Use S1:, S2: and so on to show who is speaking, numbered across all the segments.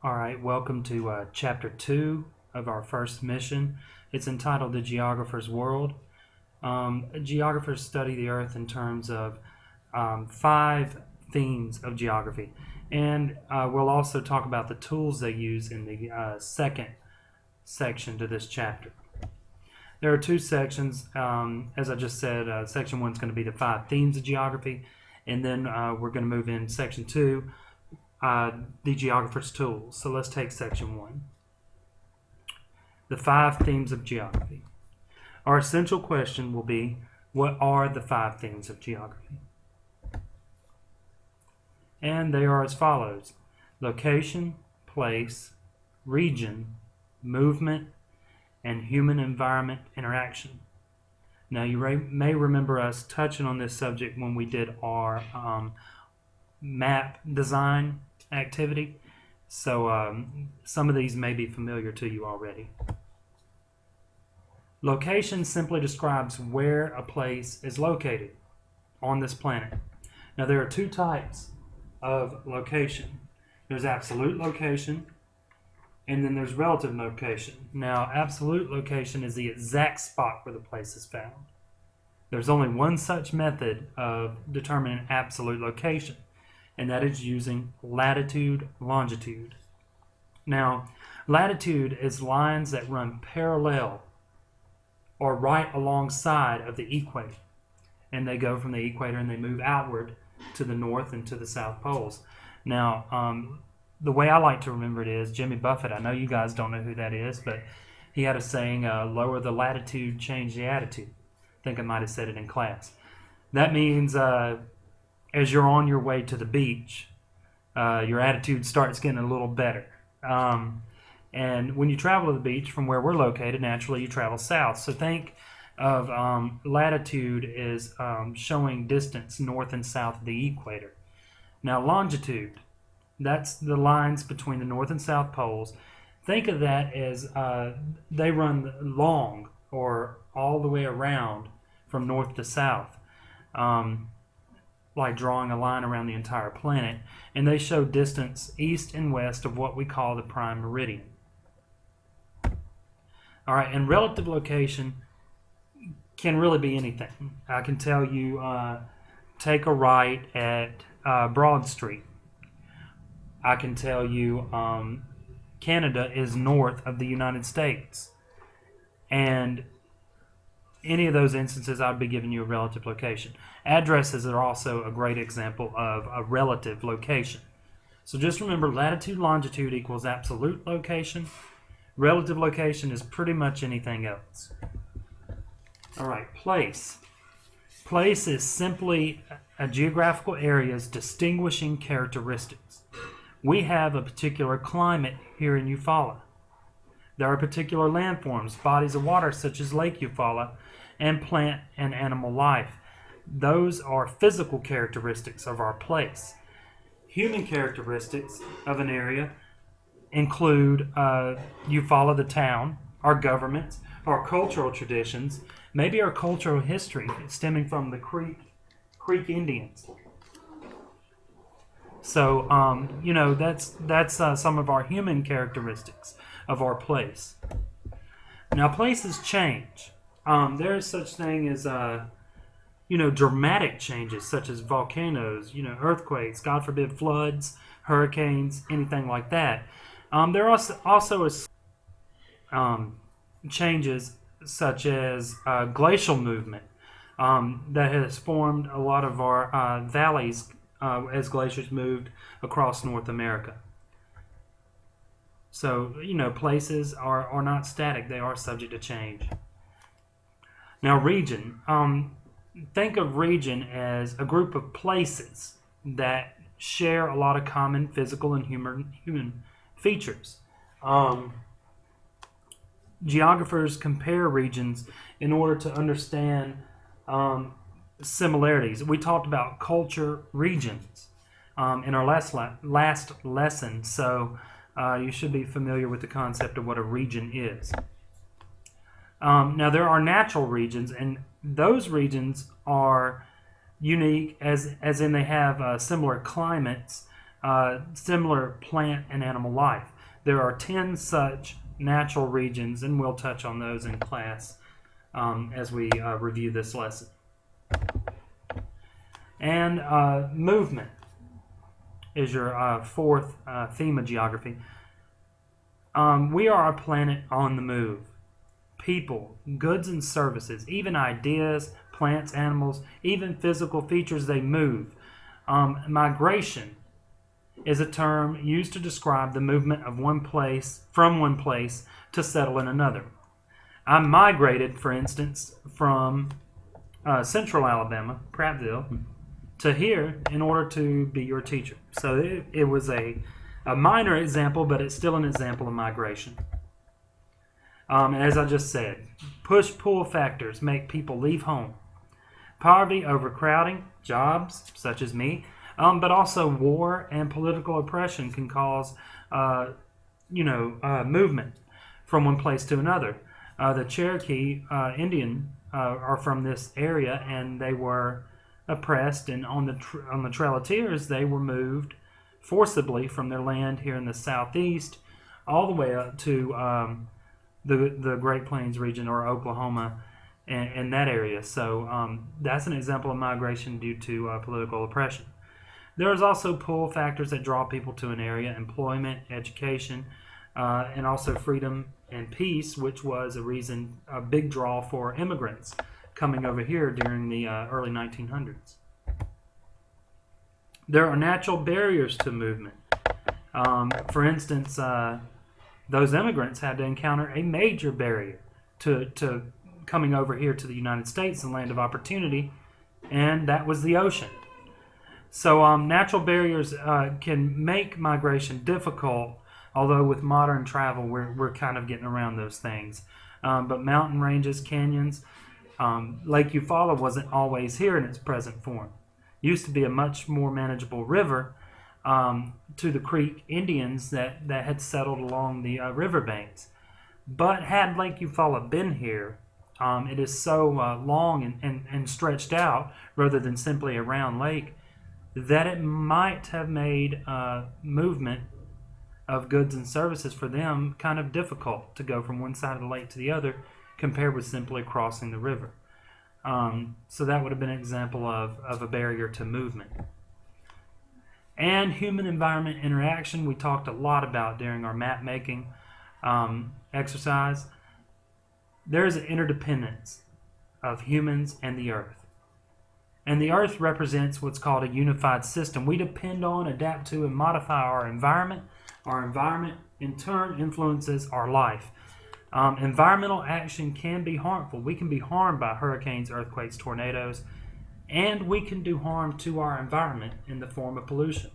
S1: All right, welcome to Chapter 2 of our first mission. It's entitled The Geographer's World. Geographers study the Earth in terms of 5 themes of geography. And we'll also talk about the tools they use in the second section to this chapter. There are 2 sections. As I just said, Section 1 is going to be the 5 themes of geography. And then we're going to move in Section 2, the geographer's tools. So let's take Section 1. The 5 themes of geography. Our essential question will be, what are the 5 themes of geography? And they are as follows: location, place, region, movement, and human-environment interaction. Now, you may remember us touching on this subject when we did our map design activity. So some of these may be familiar to you already. Location simply describes where a place is located on this planet. Now, there are 2 types of location. There's absolute location, and then there's relative location. Now, absolute location is the exact spot where the place is found. There's only one such method of determining absolute location, and that is using latitude, longitude. Now, latitude is lines that run parallel or right alongside of the equator, and they go from the equator and they move outward to the north and to the south poles. Now, the way I like to remember it is Jimmy Buffett. I know you guys don't know who that is, but he had a saying, lower the latitude, change the attitude. I think I might have said it in class. That means as you're on your way to the beach, your attitude starts getting a little better. And when you travel to the beach from where we're located, naturally you travel south. So think of latitude as showing distance north and south of the equator. Now, longitude, that's the lines between the north and south poles. Think of that as they run long or all the way around from north to south, like drawing a line around the entire planet. And they show distance east and west of what we call the prime meridian. All right, and relative location can really be anything. I can tell you, take a right at Broad Street. I can tell you Canada is north of the United States. And any of those instances, I'd be giving you a relative location. Addresses are also a great example of a relative location. So just remember, latitude, longitude equals absolute location. Relative location is pretty much anything else. All right, place. Place is simply a geographical area's distinguishing characteristics. We have a particular climate here in Eufaula. There are particular landforms, bodies of water such as Lake Eufaula, and plant and animal life. Those are physical characteristics of our place. Human characteristics of an area include Eufaula, the town, our government, our cultural traditions, maybe our cultural history stemming from the Creek Indians. So, that's some of our human characteristics of our place. Now, places change. There is such thing as, dramatic changes, such as volcanoes, earthquakes, God forbid, floods, hurricanes, anything like that. There are also changes such as glacial movement that has formed a lot of our valleys as glaciers moved across North America. So, places are not static. They are subject to change. Now, region. Think of region as a group of places that share a lot of common physical and human features. Geographers compare regions in order to understand similarities. We talked about culture regions in our last lesson, so you should be familiar with the concept of what a region is. Now, there are natural regions, and those regions are unique as in they have similar climates similar plant and animal life. There are 10 such natural regions, and we'll touch on those in class as we review this lesson. And movement is your fourth theme of geography. We are a planet on the move. People, goods and services, even ideas, plants, animals, even physical features, they move. Migration is a term used to describe the movement of one place to settle in another. I migrated, for instance, from central Alabama, Prattville, to here in order to be your teacher. So it was a minor example, but it's still an example of migration. As I just said, push-pull factors make people leave home. Poverty, overcrowding, jobs, such as me, but also war and political oppression can cause, movement from one place to another. The Cherokee Indian are from this area, and they were oppressed, and on the Trail of Tears, they were moved forcibly from their land here in the southeast, all the way up to the Great Plains region, or Oklahoma, and that area. So that's an example of migration due to political oppression. There is also pull factors that draw people to an area: employment, education, and also freedom and peace, which was a big draw for immigrants coming over here during the early 1900s. There are natural barriers to movement. For instance, those immigrants had to encounter a major barrier to coming over here to the United States, the land of opportunity, and that was the ocean. So natural barriers can make migration difficult, although with modern travel we're kind of getting around those things. But mountain ranges, canyons, Lake Eufaula wasn't always here in its present form. Used to be a much more manageable river to the Creek Indians that had settled along the riverbanks. But had Lake Eufaula been here, it is so long and stretched out rather than simply a round lake that it might have made movement of goods and services for them kind of difficult to go from one side of the lake to the other compared with simply crossing the river. So that would have been an example of a barrier to movement. And human-environment interaction we talked a lot about during our map making exercise. There is an interdependence of humans and the earth. And the earth represents what's called a unified system. We depend on, adapt to, and modify our environment. Our environment, in turn, influences our life. Environmental action can be harmful. We can be harmed by hurricanes, earthquakes, tornadoes, and we can do harm to our environment in the form of pollution.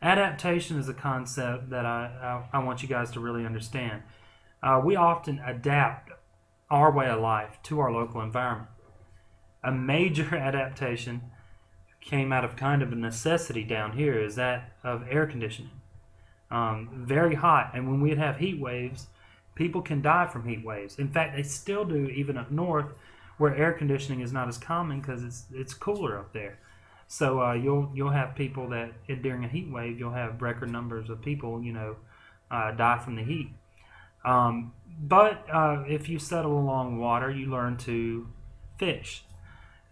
S1: Adaptation is a concept that I want you guys to really understand. We often adapt our way of life to our local environment. A major adaptation came out of kind of a necessity down here is that of air conditioning. Very hot, and when we'd have heat waves, people can die from heat waves. In fact, they still do even up north, where air conditioning is not as common because it's cooler up there. So you'll have people that during a heat wave, you'll have record numbers of people die from the heat. But if you settle along water, you learn to fish.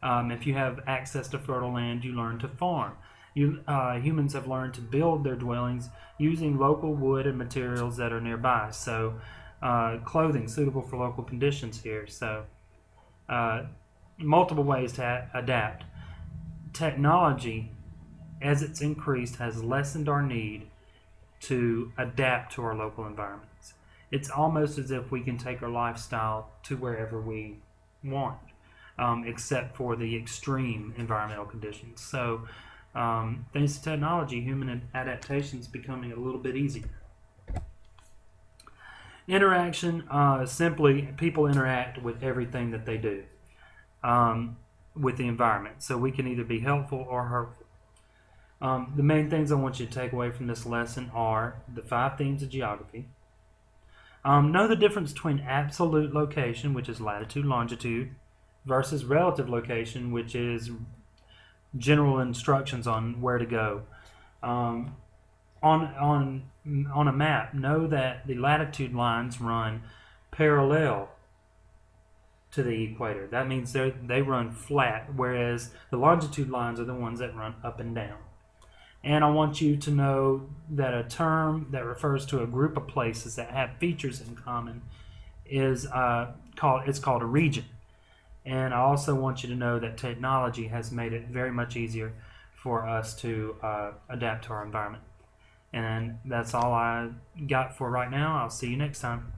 S1: If you have access to fertile land, you learn to farm. Humans have learned to build their dwellings using local wood and materials that are nearby. So clothing suitable for local conditions here. So multiple ways to adapt. Technology, as it's increased, has lessened our need to adapt to our local environments. It's almost as if we can take our lifestyle to wherever we want, except for the extreme environmental conditions. So thanks to technology, human adaptation is becoming a little bit easier. Interaction, simply people interact with everything that they do with the environment. So we can either be helpful or hurtful. The main things I want you to take away from this lesson are the 5 themes of geography. Know the difference between absolute location, which is latitude, longitude, versus relative location, which is general instructions on where to go. On a map, know that the latitude lines run parallel to the equator. That means they run flat, whereas the longitude lines are the ones that run up and down. And I want you to know that a term that refers to a group of places that have features in common is called a region. And I also want you to know that technology has made it very much easier for us to adapt to our environment. And that's all I got for right now. I'll see you next time.